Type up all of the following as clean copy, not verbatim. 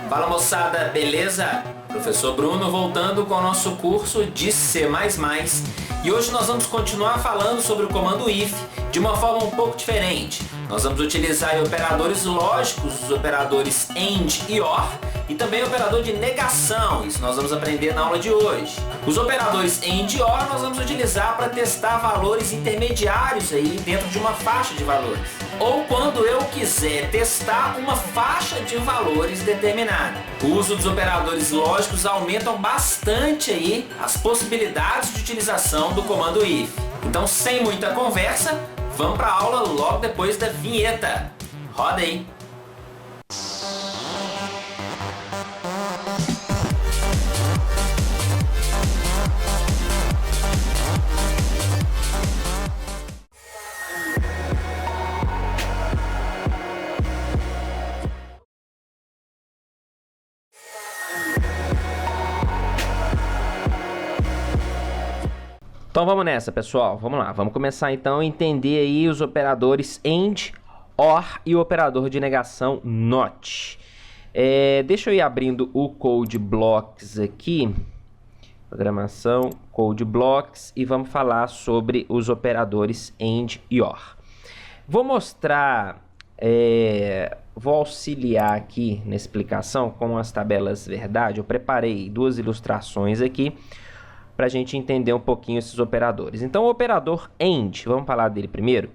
Fala moçada, beleza? Professor Bruno voltando com o nosso curso de C++. E hoje nós vamos continuar falando sobre o comando if de uma forma um pouco diferente. Nós vamos utilizar operadores lógicos, os operadores AND e OR, e também o operador de negação. Isso nós vamos aprender na aula de hoje. Os operadores AND e OR nós vamos utilizar para testar valores intermediários aí dentro de uma faixa de valores. Ou quando eu quiser testar uma faixa de valores determinada. O uso dos operadores lógicos aumentam bastante aí as possibilidades de utilização do comando if. Então, sem muita conversa, vamos para a aula logo depois da vinheta. Roda aí! Então vamos nessa, pessoal. Vamos lá. Vamos começar então a entender aí os operadores AND, OR e o operador de negação NOT. Deixa eu ir abrindo o Code Blocks aqui. Programação, Code Blocks, e vamos falar sobre os operadores AND e OR. Vou mostrar, vou auxiliar aqui na explicação com as tabelas verdade. Eu preparei duas ilustrações aqui para a gente entender um pouquinho esses operadores. Então, o operador AND, vamos falar dele primeiro,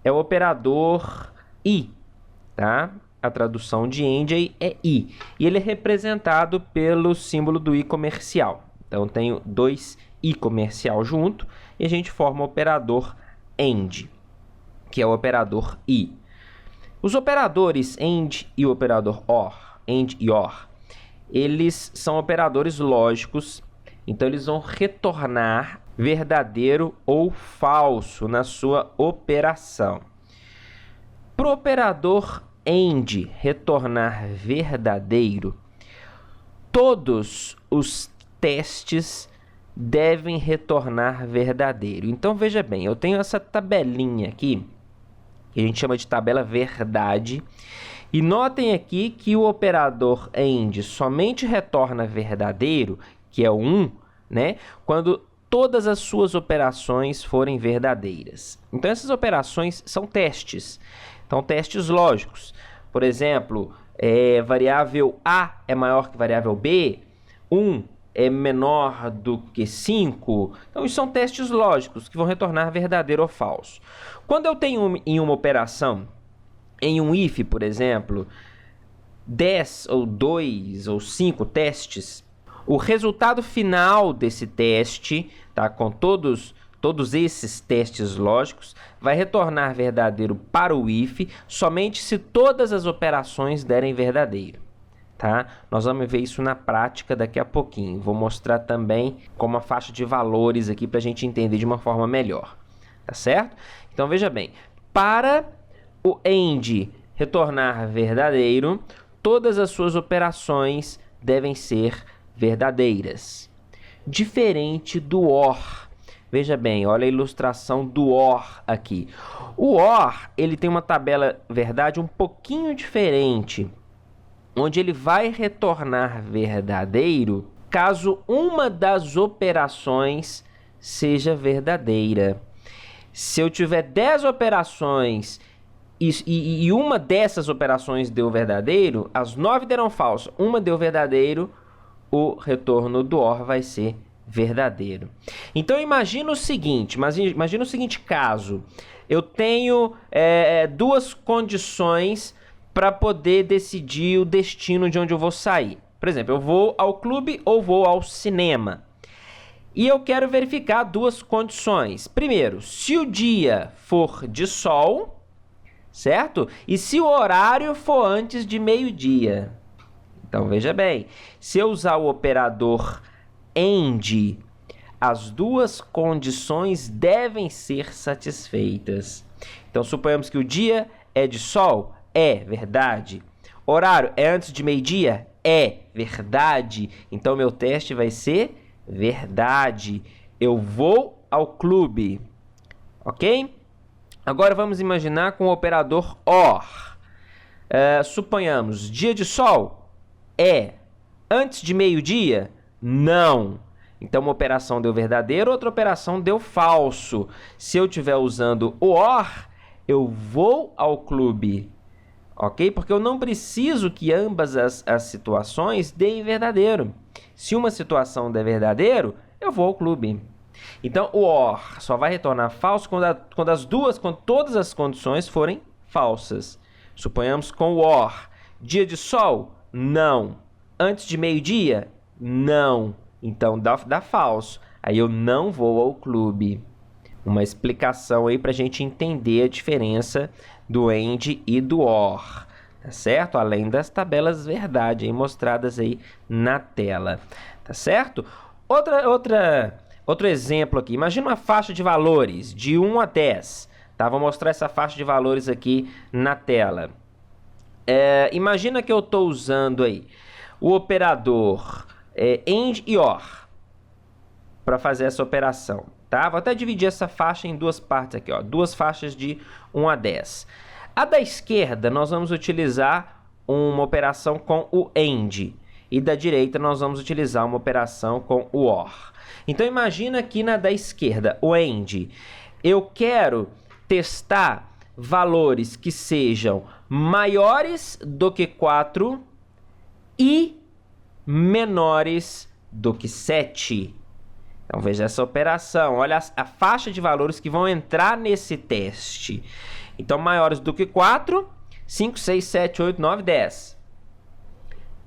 é o operador I, tá? A tradução de AND é I, e ele é representado pelo símbolo do I comercial. Então, eu tenho dois I comercial junto, e a gente forma o operador AND, que é o operador I. Os operadores AND e o operador OR, AND e OR, eles são operadores lógicos. Então, eles vão retornar verdadeiro ou falso na sua operação. Para o operador AND retornar verdadeiro, todos os testes devem retornar verdadeiro. Então, veja bem, eu tenho essa tabelinha aqui, que a gente chama de tabela verdade. E notem aqui que o operador AND somente retorna verdadeiro, que é o 1, né? Quando todas as suas operações forem verdadeiras. Então, essas operações são testes. Então, testes lógicos. Por exemplo, variável A é maior que variável B, 1 é menor do que 5. Então, isso são testes lógicos que vão retornar verdadeiro ou falso. Quando eu tenho em uma operação, em um if, por exemplo, 10 ou 2 ou 5 testes, o resultado final desse teste, tá, com todos esses testes lógicos, vai retornar verdadeiro para o if somente se todas as operações derem verdadeiro. Tá? Nós vamos ver isso na prática daqui a pouquinho. Vou mostrar também com uma faixa de valores aqui para a gente entender de uma forma melhor. Tá certo? Então veja bem, para o AND retornar verdadeiro, todas as suas operações devem ser verdadeiras. Diferente do OR. Veja bem, olha a ilustração do OR aqui. O OR, ele tem uma tabela verdade um pouquinho diferente, onde ele vai retornar verdadeiro caso uma das operações seja verdadeira. Se eu tiver 10 operações e uma dessas operações deu verdadeiro, as 9 deram falso, uma deu verdadeiro, o retorno do OR vai ser verdadeiro. Então, imagina o seguinte caso. Eu tenho duas condições para poder decidir o destino de onde eu vou sair. Por exemplo, eu vou ao clube ou vou ao cinema. E eu quero verificar duas condições. Primeiro, se o dia for de sol, certo? E se o horário for antes de meio-dia. Então, veja bem, se eu usar o operador AND, as duas condições devem ser satisfeitas. Então, suponhamos que o dia é de sol, é verdade. Horário é antes de meio-dia, é verdade. Então, meu teste vai ser verdade. Eu vou ao clube. Ok? Agora vamos imaginar com o operador OR. Suponhamos, dia de sol é antes de meio-dia? Não. Então, uma operação deu verdadeiro, outra operação deu falso. Se eu estiver usando o OR, eu vou ao clube. Ok? Porque eu não preciso que ambas as situações deem verdadeiro. Se uma situação der verdadeiro, eu vou ao clube. Então, o OR só vai retornar falso quando todas as condições forem falsas. Suponhamos com o OR, dia de sol? Não. Antes de meio-dia? Não. Então, dá falso. Aí eu não vou ao clube. Uma explicação aí para a gente entender a diferença do AND e do OR, tá certo? Além das tabelas verdade aí mostradas aí na tela, tá certo? Outro exemplo aqui, imagina uma faixa de valores de 1 a 10, tá? Vou mostrar essa faixa de valores aqui na tela. Imagina que eu estou usando aí o operador AND e OR para fazer essa operação, tá? Vou até dividir essa faixa em duas partes aqui, ó, duas faixas de 1 a 10. A da esquerda nós vamos utilizar uma operação com o AND e da direita nós vamos utilizar uma operação com o OR. Então imagina aqui na da esquerda, o AND. Eu quero testar valores que sejam maiores do que 4 e menores do que 7. Então veja essa operação, olha a faixa de valores que vão entrar nesse teste. Então maiores do que 4, 5, 6, 7, 8, 9, 10.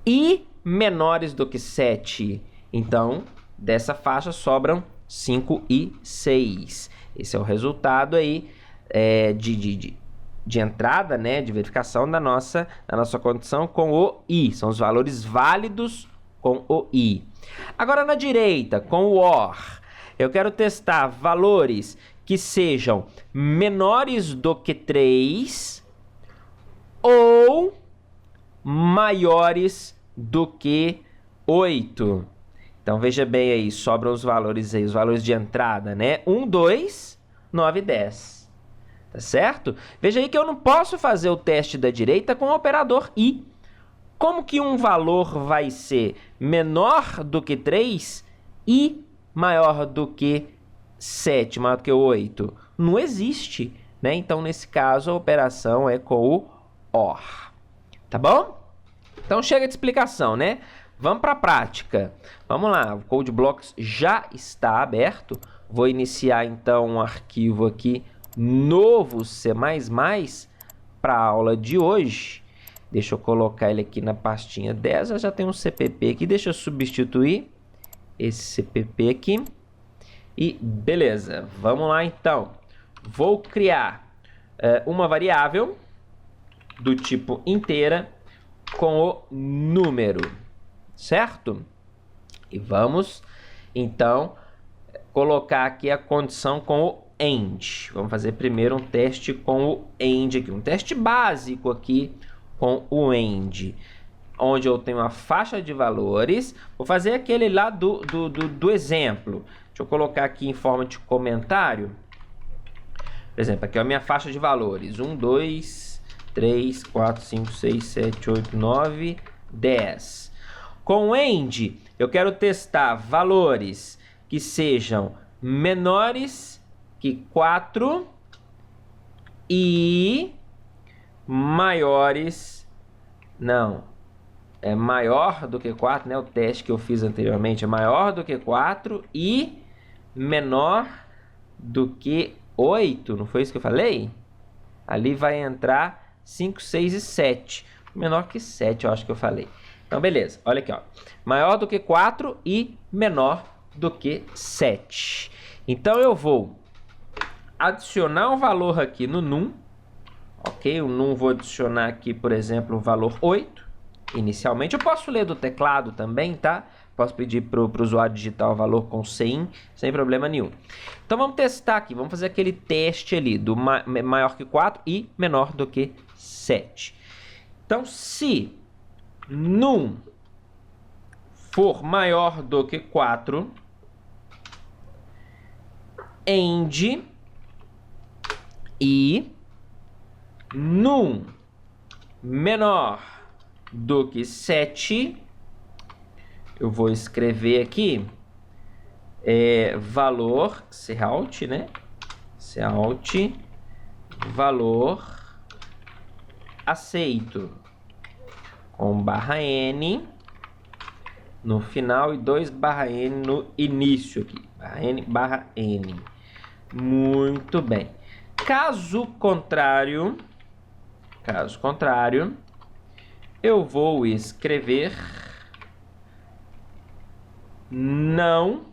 E menores do que 7. Então, dessa faixa sobram 5 e 6. Esse é o resultado aí de entrada, né, de verificação da nossa condição com o I. São os valores válidos com o I. Agora, na direita, com o OR, eu quero testar valores que sejam menores do que 3 ou maiores do que 8. Então, veja bem aí, sobram os valores aí, os valores de entrada, né? 1, 2, 9, 10. Tá certo? Veja aí que eu não posso fazer o teste da direita com o operador I. Como que um valor vai ser menor do que 3 e maior do que 7, maior do que 8? Não existe, né? Então, nesse caso, a operação é com o OR. Tá bom? Então, chega de explicação, né? Vamos para a prática. Vamos lá, o CodeBlocks já está aberto. Vou iniciar, então, um arquivo aqui novo C++ para a aula de hoje. Deixa eu colocar ele aqui na pastinha 10. Eu já tenho um CPP aqui. Deixa eu substituir esse CPP aqui. E beleza, vamos lá então. Vou criar uma variável do tipo inteira com o número, certo? E vamos então colocar aqui a condição com o AND. Vamos fazer primeiro um teste com o AND aqui, um teste básico aqui com o AND, onde eu tenho uma faixa de valores. Vou fazer aquele lá do exemplo. Deixa eu colocar aqui em forma de comentário. Por exemplo, aqui é a minha faixa de valores. 1, 2, 3, 4, 5, 6, 7, 8, 9, 10. Com o AND, eu quero testar valores que sejam menores que 4 e maiores... Não, é maior do que 4, né? O teste que eu fiz anteriormente é maior do que 4 e menor do que 8. Não foi isso que eu falei? Ali vai entrar 5, 6 e 7. Menor que 7, eu acho que eu falei. Então, beleza. Olha aqui, ó. Maior do que 4 e menor do que 7. Então, eu vou adicionar um valor aqui no num. Ok? O num vou adicionar aqui, por exemplo, o valor 8. Inicialmente, eu posso ler do teclado também, tá? Posso pedir para o usuário digitar o valor com CIN, sem problema nenhum. Então, vamos testar aqui. Vamos fazer aquele teste ali do maior que 4 e menor do que 7. Então, se num for maior do que 4 AND e num menor do que 7, eu vou escrever aqui valor, Cout, né? Cout, valor aceito, com /n no final e 2/n no início aqui, /n. Muito bem. Caso contrário, eu vou escrever não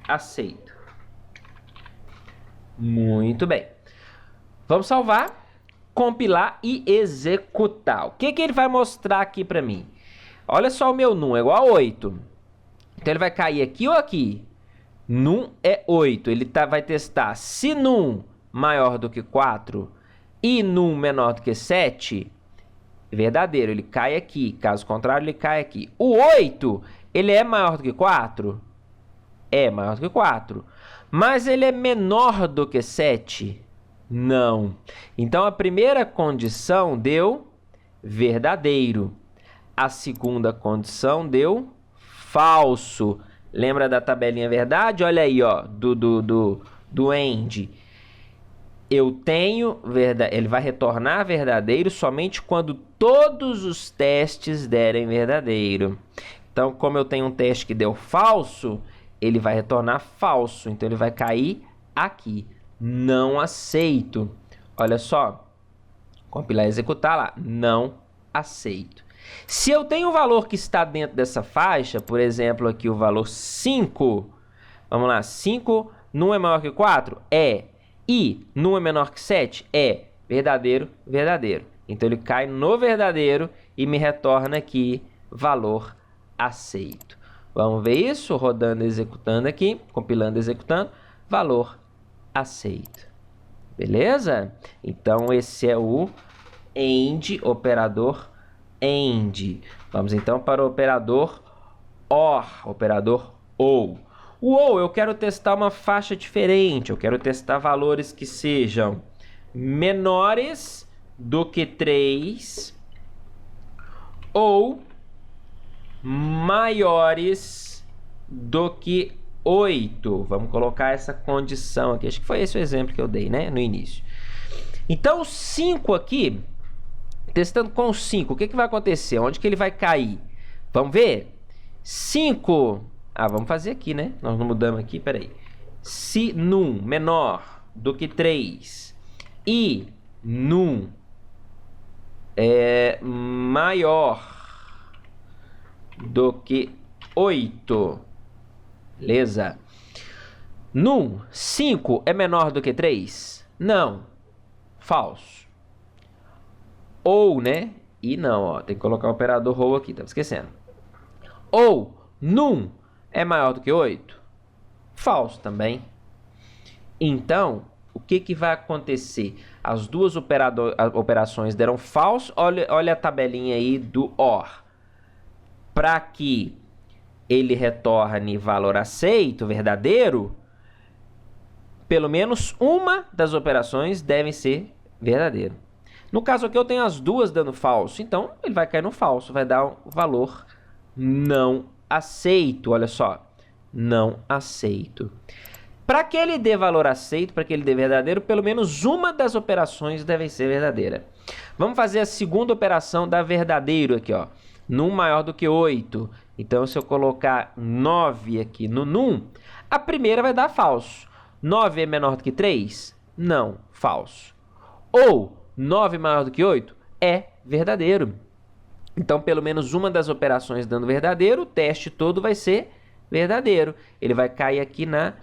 aceito. Muito bem. Vamos salvar, compilar e executar. O que ele vai mostrar aqui para mim? Olha só, o meu num é igual a 8. Então ele vai cair aqui ou aqui? Num é 8. Ele vai testar se num maior do que 4 e num menor do que 7, verdadeiro, ele cai aqui. Caso contrário, ele cai aqui. O 8, ele é maior do que 4? É maior do que 4. Mas ele é menor do que 7? Não. Então, a primeira condição deu verdadeiro. A segunda condição deu falso. Lembra da tabelinha verdade? Olha aí, ó, do AND. Eu tenho verdade, ele vai retornar verdadeiro somente quando todos os testes derem verdadeiro. Então, como eu tenho um teste que deu falso, ele vai retornar falso. Então, ele vai cair aqui. Não aceito. Olha só. Compilar e executar lá. Não aceito. Se eu tenho um valor que está dentro dessa faixa, por exemplo, aqui o valor 5. Vamos lá. 5 num é maior que 4? É. E num é menor que 7? É. Verdadeiro, verdadeiro. Então, ele cai no verdadeiro e me retorna aqui valor aceito. Vamos ver isso? Rodando e executando aqui. Compilando e executando. Valor aceito. Beleza? Então, esse é o AND, operador AND. Vamos, então, para o operador OR, operador OU. O OU, eu quero testar uma faixa diferente. Eu quero testar valores que sejam menores do que 3 ou maiores do que 8. Vamos colocar essa condição aqui. Acho que foi esse o exemplo que eu dei, né? No início. Então, o 5 aqui, testando com o 5, o que vai acontecer? Onde que ele vai cair? Vamos ver? 5... vamos fazer aqui, né? Nós não mudamos aqui, peraí. Se num menor do que 3 e num maior do que 8... Beleza? Num 5 é menor do que 3? Não. Falso. Ou, né? E não, ó. Tem que colocar o operador ou aqui, tava esquecendo. Ou num é maior do que 8? Falso também. Então, o que vai acontecer? As duas operações deram falso. Olha a tabelinha aí do OR. Para que ele retorne valor aceito, verdadeiro, pelo menos uma das operações deve ser verdadeiro. No caso aqui eu tenho as duas dando falso, então ele vai cair no falso, vai dar um valor não aceito. Olha só, não aceito. Para que ele dê valor aceito, para que ele dê verdadeiro, pelo menos uma das operações deve ser verdadeira. Vamos fazer a segunda operação da verdadeiro aqui, ó. Num maior do que 8. Então, se eu colocar 9 aqui no num, a primeira vai dar falso. 9 é menor do que 3? Não, falso. Ou 9 maior do que 8? É verdadeiro. Então, pelo menos uma das operações dando verdadeiro, o teste todo vai ser verdadeiro. Ele vai cair aqui na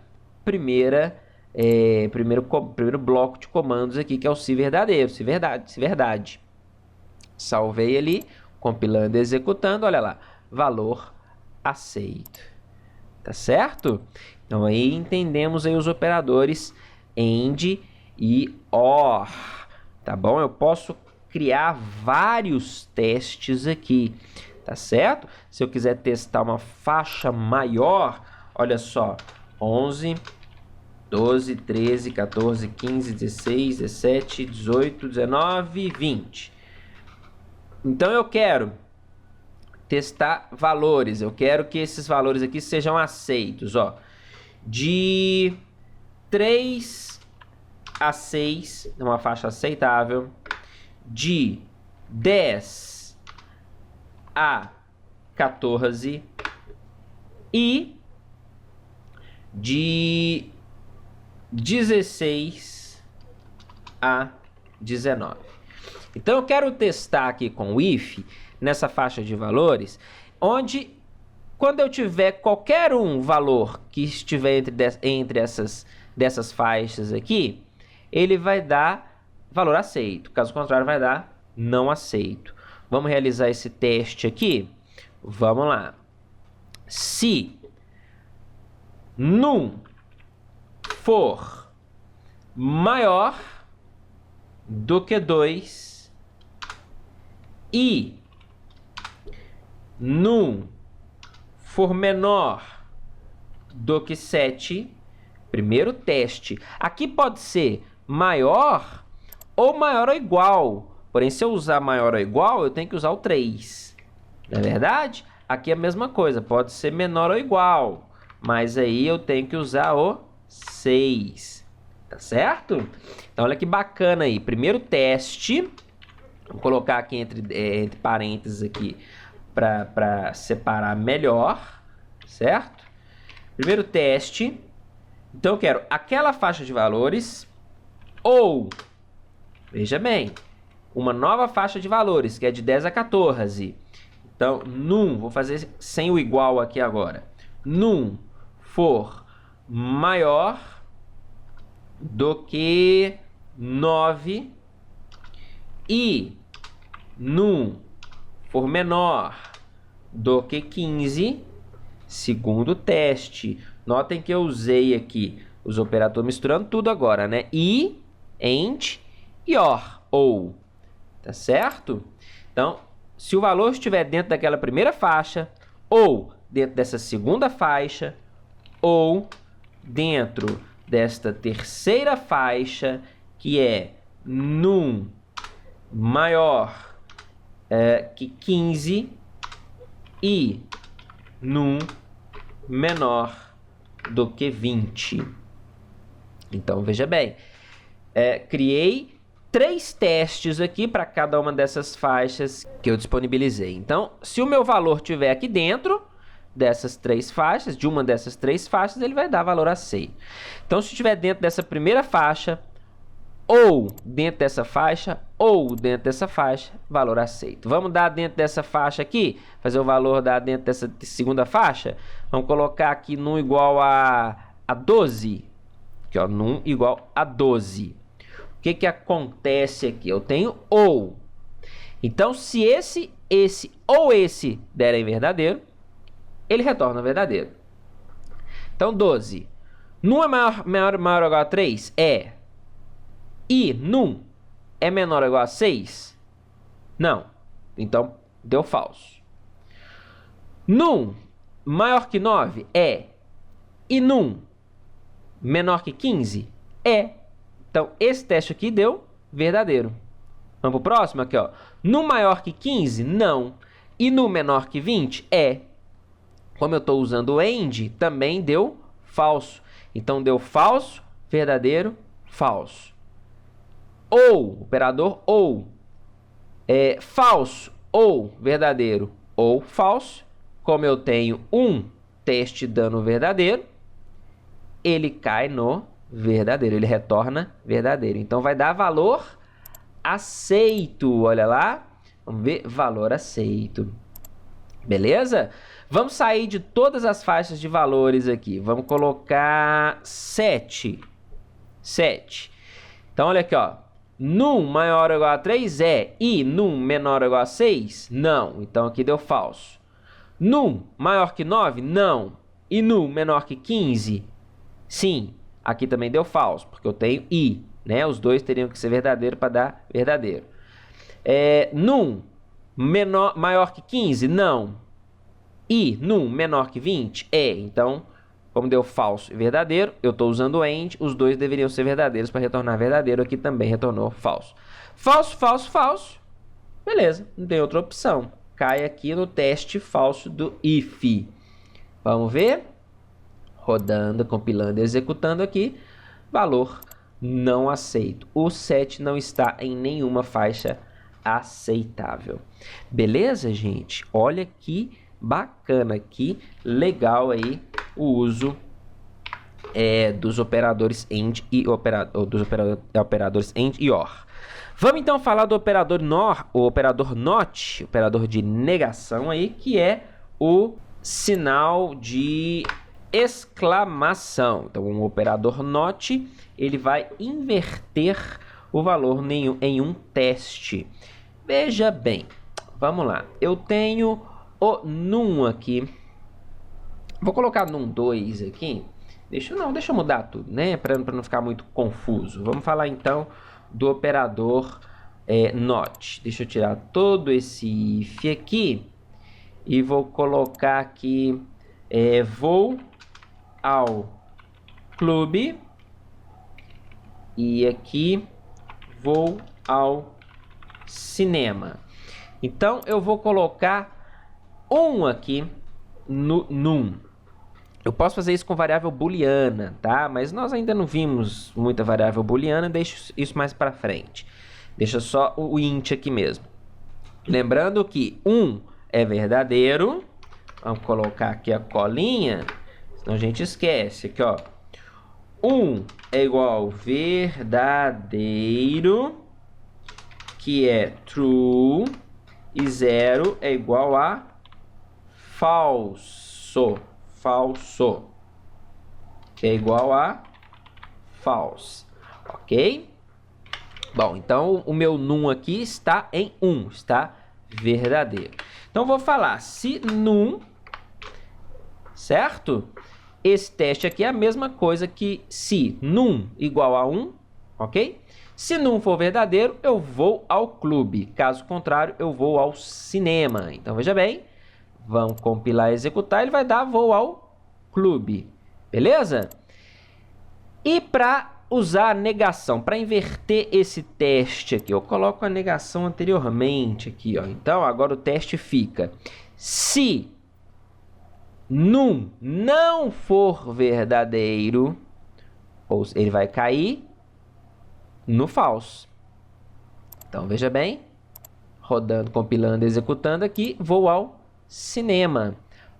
primeiro bloco de comandos aqui, que é o se verdadeiro, se verdade. Salvei ali, compilando e executando, olha lá, valor aceito. Tá certo? Então, aí entendemos aí os operadores AND e OR. Tá bom? Eu posso criar vários testes aqui, tá certo? Se eu quiser testar uma faixa maior, olha só, 11, 12, 13, 14, 15, 16, 17, 18, 19, 20. Então eu quero testar valores, eu quero que esses valores aqui sejam aceitos, ó. De 3 a 6, uma faixa aceitável. De 10 a 14 e de 16 a 19. Então eu quero testar aqui com o if nessa faixa de valores, onde quando eu tiver qualquer um valor que estiver entre dessas faixas aqui, ele vai dar valor aceito. Caso contrário, vai dar não aceito. Vamos realizar esse teste aqui? Vamos lá. Se num for maior do que 2 e num for menor do que 7, primeiro teste. Aqui pode ser maior ou maior ou igual. Porém, se eu usar maior ou igual, eu tenho que usar o 3. Não é verdade? Aqui é a mesma coisa. Pode ser menor ou igual. Mas aí eu tenho que usar o 6. Tá certo? Então, olha que bacana aí. Primeiro teste. Vou colocar aqui entre parênteses aqui para separar melhor. Certo? Primeiro teste. Então, eu quero aquela faixa de valores ou, veja bem, uma nova faixa de valores, que é de 10 a 14. Então, num, vou fazer sem o igual aqui agora. Num for maior do que 9 e num for menor do que 15, segundo teste. Notem que eu usei aqui os operadores misturando tudo agora, né? E, and e or, ou. Tá certo? Então, se o valor estiver dentro daquela primeira faixa, ou dentro dessa segunda faixa, ou dentro desta terceira faixa, que é num maior que 15 e num menor do que 20. Então, veja bem, criei 3 testes aqui para cada uma dessas faixas que eu disponibilizei. Então, se o meu valor estiver aqui dentro dessas 3 faixas, de uma dessas 3 faixas, ele vai dar valor aceito. Então, se estiver dentro dessa primeira faixa, ou dentro dessa faixa, ou dentro dessa faixa, valor aceito. Vamos dar dentro dessa faixa aqui, fazer o valor dar dentro dessa segunda faixa. Vamos colocar aqui num igual a 12. Aqui, ó, num igual a 12. O que que acontece aqui? Eu tenho ou. Então, se esse ou esse derem verdadeiro, ele retorna verdadeiro. Então, 12. Num é maior ou igual a 3? É. E num é menor ou igual a 6? Não. Então, deu falso. Num maior que 9? É. E num menor que 15? É. Então, esse teste aqui deu verdadeiro. Vamos para o próximo aqui, ó. Num maior que 15? Não. E no menor que 20? É. Como eu estou usando o AND, também deu falso. Então, deu falso, verdadeiro, falso. Ou, operador ou, falso ou verdadeiro ou falso. Como eu tenho um teste dando verdadeiro, ele cai no verdadeiro, ele retorna verdadeiro. Então, vai dar valor aceito. Olha lá, vamos ver, valor aceito. Beleza? Vamos sair de todas as faixas de valores aqui. Vamos colocar 7. 7. Então, olha aqui, ó. Num maior ou igual a 3 é. E num menor ou igual a 6? Não. Então, aqui deu falso. Num maior que 9? Não. E num menor que 15? Sim. Aqui também deu falso, porque eu tenho i, né? Os dois teriam que ser verdadeiro para dar verdadeiro. Num maior que 15? Não. E num menor que 20? É. Então, como deu falso e verdadeiro, eu estou usando AND, os dois deveriam ser verdadeiros para retornar verdadeiro, aqui também retornou falso. Falso, falso, falso, beleza, não tem outra opção, cai aqui no teste falso do if. Vamos ver, rodando, compilando e executando aqui, valor não aceito, o 7 não está em nenhuma faixa aceitável. Beleza, gente? Olha que bacana, que legal aí o uso dos operadores AND e operadores AND e OR. Vamos então falar do operador NOR, o operador NOT, operador de negação aí, que é o sinal de exclamação. Então, o operador NOT, ele vai inverter o valor em um teste. Veja bem, vamos lá. Eu tenho o num aqui. Vou colocar num 2 aqui. Deixa eu mudar tudo, né? Para não ficar muito confuso. Vamos falar então do operador NOT. Deixa eu tirar todo esse if aqui e vou colocar aqui vou ao clube e aqui vou ao cinema. Então eu vou colocar um aqui no num. Eu posso fazer isso com variável booleana, tá? Mas nós ainda não vimos muita variável booleana, deixa isso mais para frente. Deixa só o int aqui mesmo. Lembrando que 1 é verdadeiro. Vamos colocar aqui a colinha, senão a gente esquece. Aqui, ó. 1 é igual verdadeiro, que é true, e 0 é igual a falso. Falso, que é igual a false, ok? Bom, então o meu num aqui está em 1, está verdadeiro. Então vou falar se num, certo? Esse teste aqui é a mesma coisa que se num igual a 1, ok? Se num for verdadeiro, eu vou ao clube. Caso contrário, eu vou ao cinema. Então veja bem. Vamos compilar e executar, ele vai dar vou ao clube, beleza? E para usar a negação, para inverter esse teste aqui, eu coloco a negação anteriormente aqui, ó. Então agora o teste fica, se num não for verdadeiro, ou ele vai cair no falso. Então veja bem, rodando, compilando, executando aqui, vou ao cinema.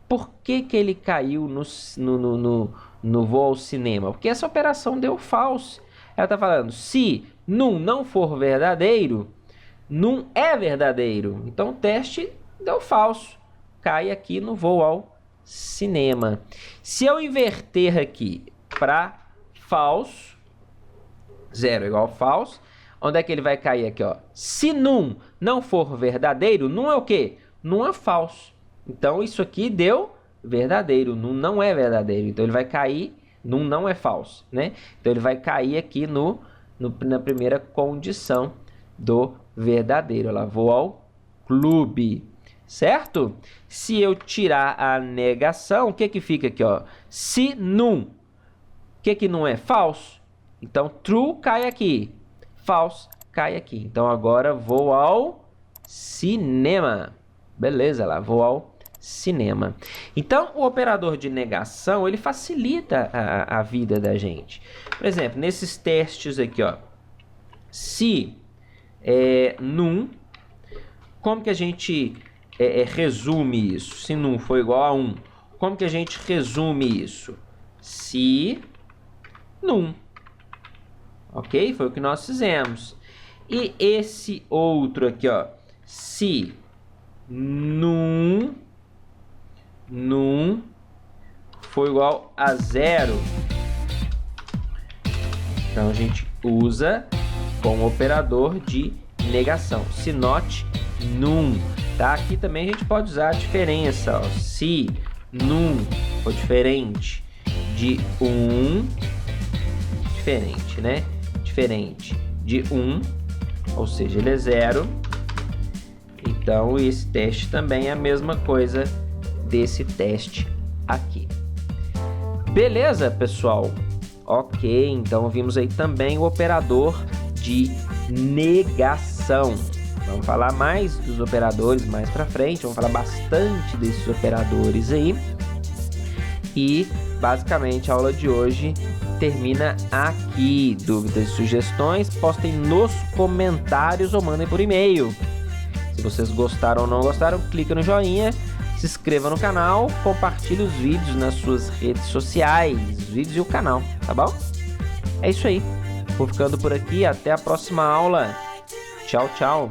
Por que ele caiu no voo ao cinema? Porque essa operação deu falso. Ela está falando, se num não for verdadeiro, num é verdadeiro. Então o teste deu falso. Cai aqui no voo ao cinema. Se eu inverter aqui para falso, 0 igual a falso, onde é que ele vai cair aqui? Ó? Se num não for verdadeiro, num é o quê? Num é falso. Então, isso aqui deu verdadeiro, num não é verdadeiro. Então, ele vai cair, num não é falso, né? Então, ele vai cair aqui na primeira condição do verdadeiro. Ela vou ao clube, certo? Se eu tirar a negação, o que que fica aqui, ó? Se num, o que não é? Falso. Então, true cai aqui, false cai aqui. Então, agora vou ao cinema. Beleza, lá, vou ao cinema. Então, o operador de negação, ele facilita a vida da gente. Por exemplo, nesses testes aqui, ó, se num, como que a gente resume isso? Se num for igual a 1, como que a gente resume isso? Se num. Ok? Foi o que nós fizemos. E esse outro aqui, ó, se num for igual a 0. Então, a gente usa como operador de negação. Se not num, tá? Aqui também a gente pode usar a diferença, ó. Se num for diferente de 1, diferente, né? Diferente de 1, ou seja, ele é 0. Então, esse teste também é a mesma coisa desse teste aqui. Beleza, pessoal? Ok, então vimos aí também o operador de negação. Vamos falar mais dos operadores mais para frente, vamos falar bastante desses operadores aí. E basicamente a aula de hoje termina aqui. Dúvidas e sugestões, postem nos comentários ou mandem por e-mail. Se vocês gostaram ou não gostaram, clica no joinha, se inscreva no canal, compartilhe os vídeos nas suas redes sociais, os vídeos e o canal, tá bom? É isso aí. Vou ficando por aqui, até a próxima aula. Tchau, tchau.